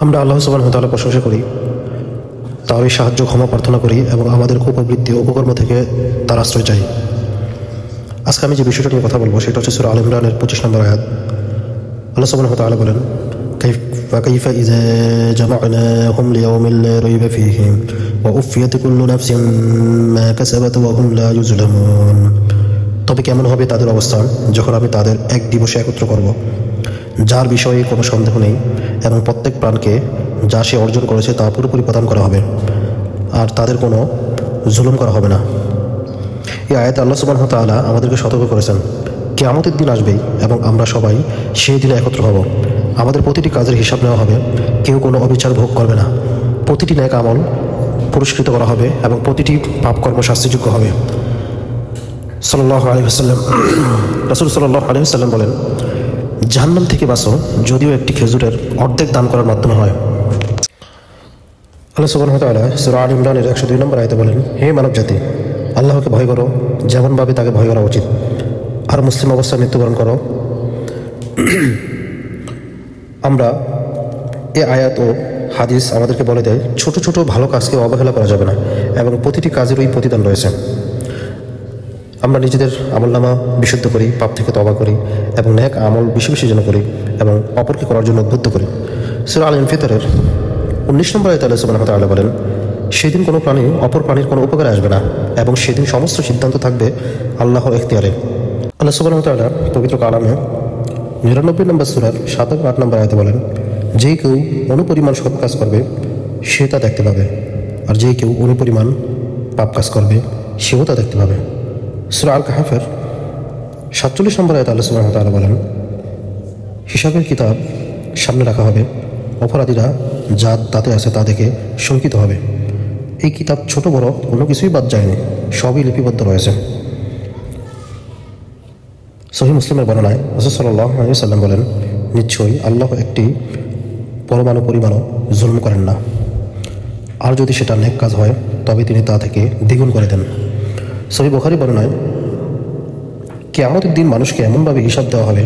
আমরা আল্লাহ সুবহানাহু ওয়া তাআলার প্রশংসা করি, তারই সাহায্য ক্ষমা প্রার্থনা করি এবং আমাদের কুপ্রবৃত্তি ও কুকর্ম থেকে তার আশ্রয় চাই। আজকে আমি যে বিষয়টা নিয়ে কথা বলবো সেটা হচ্ছে সূরা আল ইমরানের 25 নম্বর আয়াত। আল্লাহ সুবহানাহু ওয়া তাআলা বলেন, فكيف إذا جمعناهم ليوم لا ريب فيه ووفيت كل نفس ما كسبت وهم لا يظلمون। তবে কেমন হবে তাদের অবস্থান যখন আমি তাদের এক দিবসে একত্র করব, যার বিষয়ে কোনো সন্দেহ নেই, এবং প্রত্যেক প্রাণকে যা সে অর্জন করেছে তা পুরোপুরি প্রদান করা হবে, আর তাদের কোনো জুলুম করা হবে না। এই আয়াতে আল্লাহ সুবহানাহু ওয়া তাআলা আমাদেরকে সতর্ক করেছেন কিয়ামতের দিন আসবেই এবং আমরা সবাই সেই দিনে একত্র হব। আমাদের প্রতিটি কাজের হিসাব নেওয়া হবে, কেউ কোনো অবিচার ভোগ করবে না। প্রতিটি নেক আমল পুরস্কৃত করা হবে এবং প্রতিটি পাপকর্ম শাস্তিযোগ্য হবে। সাল্লাল্লাহু আলাইহি ওয়াসাল্লাম, রাসূল সাল্লাল্লাহু আলাইহি ওয়াসাল্লাম বলেন, জাহান্নাম থেকে বাঁচো যদিও একটি খেজুরের অর্ধেক দান করার মাধ্যমে হয়। আল্লাহ সুবহানাহু ওয়া তাআলা সূরা আল ইমরানের 102 নম্বর আয়াতে বলেন, হে মানব জাতি, আল্লাহকে ভয় করো যেমনভাবে তাকে ভয় করা উচিত, আর মুসলিম অবস্থায় মৃত্যুবরণ করো। আমরা এ আয়াত ও হাদিস আমাদেরকে বলে দেয় ছোট ছোট ভালো কাজকে অবহেলা করা যাবে না এবং প্রতিটি কাজেরই প্রতিদান রয়েছে। আমরা নিজেদের আমলনামা বিশুদ্ধ করি, পাপ থেকে তওবা করি এবং নেক আমল বেশি বেশি যেন করি এবং অপরকে করার জন্য উদ্বুদ্ধ করি। সূরা আল ইনফিতরের 19 নম্বর আয়াতে আল্লাহ সুবহানাহু ওয়া তাআলা বলেন, সেদিন কোনো প্রাণী অপর প্রাণীর কোনো উপকারে আসবে না এবং সেদিন সমস্ত সিদ্ধান্ত থাকবে আল্লাহর এখতিয়ারে। আল্লাহ সুবহানাহু ওয়া তাআলা পবিত্র কালামে 99 নম্বর সূরার 7 এবং 8 নম্বর আয়াতে বলেন, যে কেউ অনুপরিমাণ সৎ কাজ করবে সে তা দেখতে পাবে, আর যে কেউ অনুপরিমাণ পাপ কাজ করবে সেও তা দেখতে পাবে। সূরা আল কাহফের 47 নম্বর আয়াতে আল্লাহ সুবহানাহু ওয়া তাআলা বলেন, হিসাবের কিতাব সামনে রাখা হবে, অপরাধীরা যা তাতে আছে তা দেখে শঙ্কিত হবে। এই কিতাব ছোট বড় কোনো কিছুই বাদ যায়নি, সবই লিপিবদ্ধ রয়েছে। সহিহ মুসলিমের বর্ণনায় রাসূল সাল্লাল্লাহু আলাইহি ওয়াসাল্লাম বলেন, নিশ্চয়ই আল্লাহ একটি পরমাণু পরিমাণও জুলুম করেন না, আর যদি সেটা নেক কাজ হয় তবে তিনি তা থেকে দ্বিগুণ করে দেন। সহিহ বুখারী বর্ণনায়, কিয়ামতের দিন মানুষকে এমনভাবে হিসাব দেওয়া হবে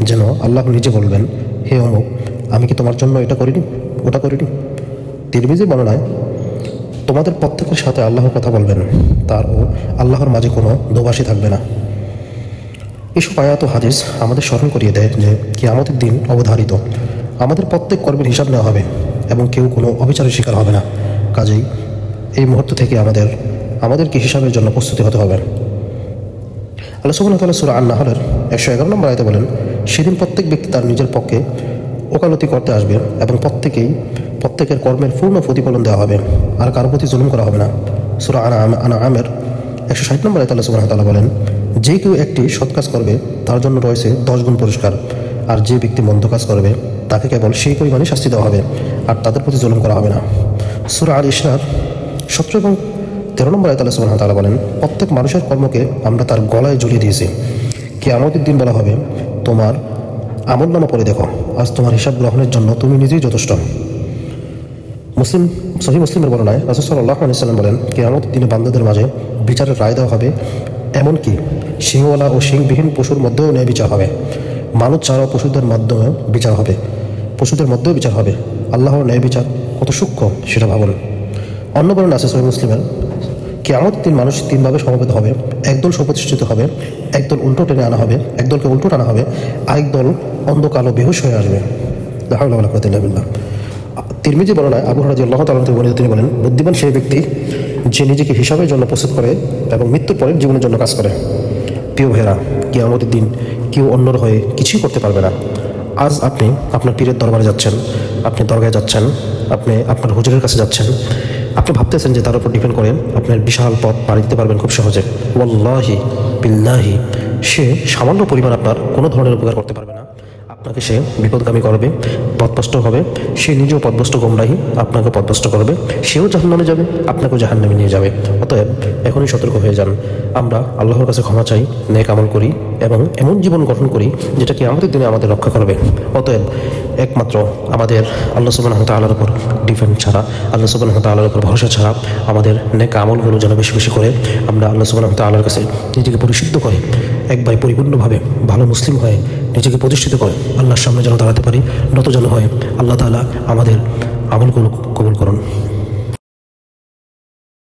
যেন আল্লাহ নিজে বলবেন, হে অমুক, আমি কি তোমার জন্য এটা করিনি, ওটা করিনি। তিরমিজি বর্ণনায়, তোমাদের প্রত্যেকের সাথে আল্লাহর কথা বলবেন, তার ও আল্লাহর মাঝে কোনো দোভাষী থাকবে না। এসব আয়াত ও হাদিস আমাদের স্মরণ করিয়ে দেয় যে কিয়ামতের দিন অবধারিত, আমাদের প্রত্যেক কর্মের হিসাব নেওয়া হবে এবং কেউ কোনো অবিচারের শিকার হবে না। কাজেই এই মুহূর্ত থেকে আমাদেরকে হিসাবের জন্য প্রস্তুতি হতে হবে। আল্লাহ সুবহানাহু ওয়া তাআলা সূরা আন-নাহলের 111 নম্বর আয়াতে বলেন, সেদিন প্রত্যেক ব্যক্তি তার নিজের পক্ষে ওকালতি করতে আসবে এবং প্রত্যেকের কর্মের পূর্ণ প্রতিফলন দেওয়া হবে, আর কারো প্রতি জুলুম করা হবে না। সূরা আনআমের 160 নম্বর আয়াতে আল্লাহ সুবহানাহু ওয়া তাআলা বলেন, যে কেউ একটি সৎ কাজ করবে তার জন্য রয়েছে 10 গুণ পুরস্কার, আর যে ব্যক্তি মন্দ কাজ করবে তাকে কেবল সেই পরিমাণে শাস্তি দেওয়া হবে, আর তাদের প্রতি জুলুম করা হবে না। সূরা আল ইসরার 17 এবং 13 নম্বর আয়াতে আল্লাহ সুবহানাহু ওয়া তাআলা বলেন, প্রত্যেক মানুষের কর্মকে আমরা তার গলায় ঝুলিয়ে দিয়েছি। কিয়ামতের দিন বলা হবে, তোমার আমলনামা পড়ে দেখো, আজ তোমার হিসাব গ্রহণের জন্য তুমি নিজেই যথেষ্ট। সহিহ মুসলিমের বর্ণনায় রাসূল সাল্লাল্লাহু আলাইহি ওয়াসাল্লাম বলেন, কিয়ামতের দিনে বান্দাদের মাঝে বিচারের রায় দেওয়া হবে, এমনকি সিংওয়ালা ও সিংবিহীন পশুর মধ্যেও ন্যায় বিচার হবে। মানুষ ছাড়াও পশুদের মধ্যেও বিচার হবে। আল্লাহর ন্যায় বিচার কত সূক্ষ্ম সেটা ভাবুন। অন্য বর্ণনা আছে সহিহ মুসলিমের, কিয়ামতের দিন মানুষ 3 ভাগে সমবেত হবে। একদল সুপ্রতিষ্ঠিত হবে, একদল একদলকে উল্টো টানা হবে, আরেক দল অন্ধকালো বেহুশ হয়ে আসবে। লা হাওলা ওয়ালা কুওয়াতা ইল্লা বিল্লাহ। তিরমিজি বর্ণনায় আবু হুরায়রা রাদিয়াল্লাহু তাআলা থেকে বর্ণিত, তিনি বলেন, বুদ্ধিমান সেই ব্যক্তি যে নিজেকে হিসাবের জন্য প্রস্তুত করে এবং মৃত্যুর পরের জীবনের জন্য কাজ করে। প্রিয় ভাইয়েরা, কিয়ামতের দিন কেউ অন্যর হয়ে কিছুই করতে পারবে না। আজ আপনি আপনার পীরের দরবারে যাচ্ছেন, আপনি দরগায় যাচ্ছেন, আপনি আপনার হুজুরের কাছে যাচ্ছেন, আপনি ভাবতেছেন যে তার উপর ডিপেন্ড করে আপনার বিশাল পথ পাড়ি দিতে পারবেন খুব সহজে। ওয়াল্লাহি বিল্লাহি, সে সামান্য পরিমাণ আপনার কোনো ধরনের উপকার করতে পারবে না। আপনাকে সে বিপদগামী করবে, পথভ্রষ্ট হবে। সে নিজেও পথভ্রষ্ট গোমরাহী, আপনাকে পথভ্রষ্ট করবে। সেও জাহান্নামে যাবে, আপনাকেও জাহান্নামে নিয়ে যাবে। অতএব এখনই সতর্ক হয়ে যান। আমরা আল্লাহর কাছে ক্ষমা চাই, নেক আমল করি এবং এমন জীবন গঠন করি যেটা কিয়ামতের দিনে আমাদের রক্ষা করবে। অতএব একমাত্র আমাদের আল্লাহ সুবহানাহু ওয়া তাআলার উপর ডিপেন্ড ছাড়া, আল্লাহ সুবহানাহু ওয়া তাআলার উপর ভরসা ছাড়া আমাদের নেক আমলগুলো যেন বেশি বেশি করে আমরা আল্লাহ সুবহানাহু ওয়া তাআলার কাছে নিজেকে পরিশুদ্ধ করে একবার পরিপূর্ণভাবে ভালো মুসলিম হয়ে নিজেকে প্রতিষ্ঠিত করে আল্লাহর সামনে যেন দাঁড়াতে পারি, নত যেন হয়। আল্লাহ তাআলা আমাদের আমলগুলো কবুল করুন।